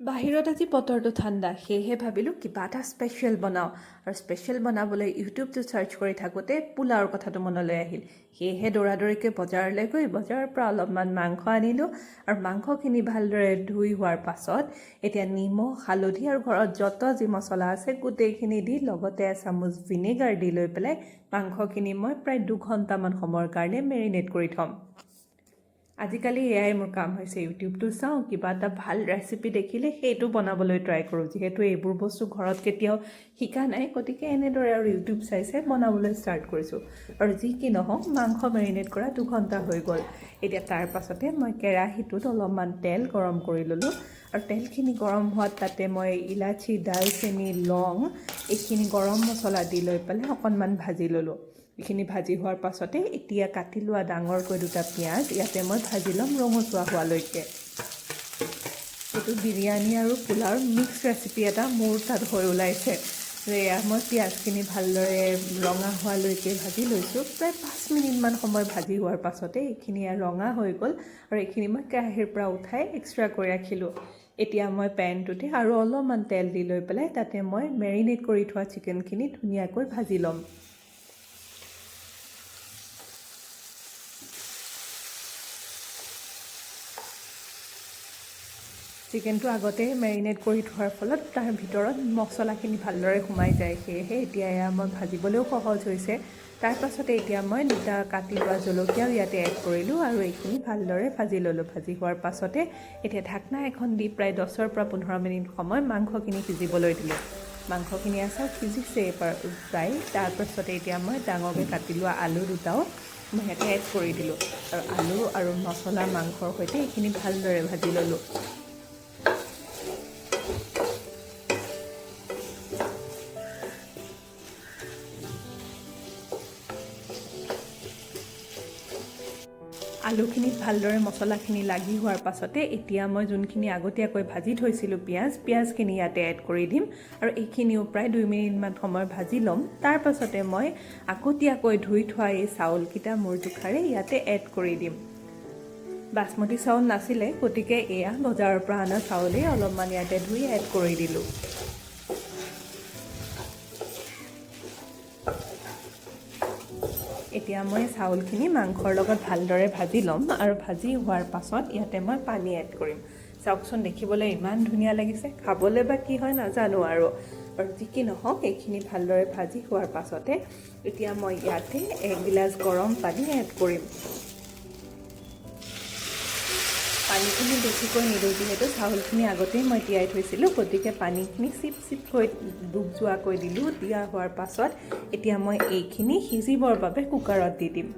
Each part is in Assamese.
বাহিৰত আজি বতৰটো ঠাণ্ডা, সেয়েহে ভাবিলোঁ কিবা এটা স্পেচিয়েল বনাওঁ। আৰু স্পেচিয়েল বনাবলৈ ইউটিউবটো চাৰ্চ কৰি থাকোঁতে পোলাওৰ কথাটো মনলৈ আহিল। সেয়েহে দৌৰাদৌৰিকৈ বজাৰলৈ গৈ বজাৰৰ পৰা অলপমান মাংস আনিলোঁ। আৰু মাংসখিনি ভালদৰে ধুই হোৱাৰ পাছত এতিয়া নিমখ, হালধি আৰু ঘৰত যত যি মছলা আছে গোটেইখিনি দি লগতে এচামুচ ভিনেগাৰ দি লৈ পেলাই মাংসখিনি মই প্ৰায় 2 ঘণ্টামান সময়ৰ কাৰণে মেৰিনেট কৰি থ'ম। আজিকালি এয়াই মোৰ কাম হৈছে, ইউটিউবটো চাওঁ, কিবা এটা ভাল ৰেচিপি দেখিলে সেইটো বনাবলৈ ট্ৰাই কৰোঁ। যিহেতু এইবোৰ বস্তু ঘৰত কেতিয়াও শিকা নাই, গতিকে এনেদৰে আৰু ইউটিউব চাই চাই বনাবলৈ ষ্টাৰ্ট কৰিছোঁ। আৰু যি কি নহওক, মাংস মেৰিনেট কৰা 2 ঘণ্টা হৈ গ'ল। এতিয়া তাৰ পাছতে মই কেৰাহীটোত অলপমান তেল গৰম কৰি ল'লোঁ। আৰু তেলখিনি গৰম হোৱাত তাতে মই ইলাচি, দালচেনি, লং এইখিনি গৰম মছলা দি লৈ পেলাই অকণমান ভাজি ল'লোঁ। এইখিনি ভাজি হোৱাৰ পাছতে এতিয়া কাটি লোৱা ডাঙৰকৈ 2টা পিঁয়াজ ইয়াতে মই ভাজি ল'ম ৰঙচুৱা হোৱালৈকে। এইটো বিৰিয়ানী আৰু পোলাওৰ মিক্স ৰেচিপি এটা মোৰ তাত হৈ ওলাইছে। এয়া মই পিঁয়াজখিনি ভালদৰে ৰঙা হোৱালৈকে ভাজি লৈছোঁ। প্ৰায় 5 মিনিটমান সময় ভাজি হোৱাৰ পাছতে এইখিনি ৰঙা হৈ গ'ল। আৰু এইখিনি মই কেৰাহীৰ পৰা উঠাই এক্সট্ৰা কৰি ৰাখিলোঁ। এতিয়া মই পেনটোতে আৰু অলপমান তেল দি লৈ পেলাই তাতে মই মেৰিনেট কৰি থোৱা চিকেনখিনি ধুনীয়াকৈ ভাজি ল'ম। চিকেনটো আগতে মেৰিনেট কৰি থোৱাৰ ফলত তাৰ ভিতৰত মছলাখিনি ভালদৰে সোমাই যায়, সেয়েহে এতিয়া এয়া মই ভাজিবলৈও সহজ হৈছে। তাৰ পাছতে এতিয়া মই 2টা কাটি লোৱা জলকীয়াও ইয়াতে এড কৰিলোঁ আৰু এইখিনি ভালদৰে ভাজি ল'লোঁ। ভাজি হোৱাৰ পাছতে এতিয়া ঢাকনা এখন দি প্ৰায় 10ৰ পৰা 15 মিনিট সময় মাংসখিনি সিজিবলৈ দিলোঁ। মাংসখিনি চাওক সিজিছে প্ৰায়। তাৰ পাছতে এতিয়া মই ডাঙৰকৈ কাটি লোৱা আলু 2টাও মই ইয়াতে এড কৰি দিলোঁ। আৰু আলু আৰু মছলা মাংসৰ সৈতে এইখিনি ভালদৰে ভাজি ল'লোঁ। আলুখিনিত ভালদৰে মছলাখিনি লাগি হোৱাৰ পাছতে এতিয়া মই যোনখিনি আগতীয়াকৈ ভাজি থৈছিলোঁ পিঁয়াজখিনি ইয়াতে এড কৰি দিম। আৰু এইখিনিও প্ৰায় 2 মিনিটমান সময় ভাজি ল'ম। তাৰ পাছতে মই আগতীয়াকৈ ধুই থোৱা এই চাউলকেইটা মোৰ জোখাৰে ইয়াতে এড কৰি দিম। বাচমতি চাউল নাছিলে, গতিকে এয়া বজাৰৰ পৰা অনা চাউলেই অলপমান ইয়াতে ধুই এড কৰি দিলোঁ। এতিয়া মই চাউলখিনি মাংসৰ লগত ভালদৰে ভাজি ল'ম। আৰু ভাজি হোৱাৰ পাছত ইয়াতে মই পানী এড কৰিম। চাওকচোন, দেখিবলৈ ইমান ধুনীয়া লাগিছে, খাবলৈ বা কি হয় নাজানো আৰু যি কি নহওক এইখিনি ভালদৰে ভাজি হোৱাৰ পাছতে এতিয়া মই ইয়াতে 1 গিলাচ গৰম পানী এড কৰিম। পানীখিনি বেছিকৈ নিদিওঁ, যিহেতু চাউলখিনি আগতেই মই তিয়াই থৈছিলোঁ, গতিকে পানীখিনি চিপকৈ ডুব যোৱাকৈ দিলোঁ। দিয়া হোৱাৰ পাছত এতিয়া মই এইখিনি সিজিবৰ বাবে কুকাৰত দি দিম।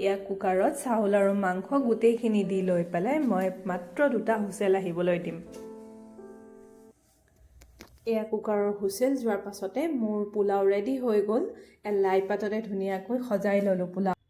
এয়া কুকাৰত চাউল আৰু মাংস গোটেইখিনি দি লৈ পেলাই মই মাত্ৰ 2টা হুইচেল আহিবলৈ দিম। এয়া কুকাৰৰ হুইচেল যোৱাৰ পাছতে মোৰ পোলাও ৰেডি হৈ গ'ল। লাই পাততে ধুনীয়াকৈ সজাই ল'লোঁ পোলাও।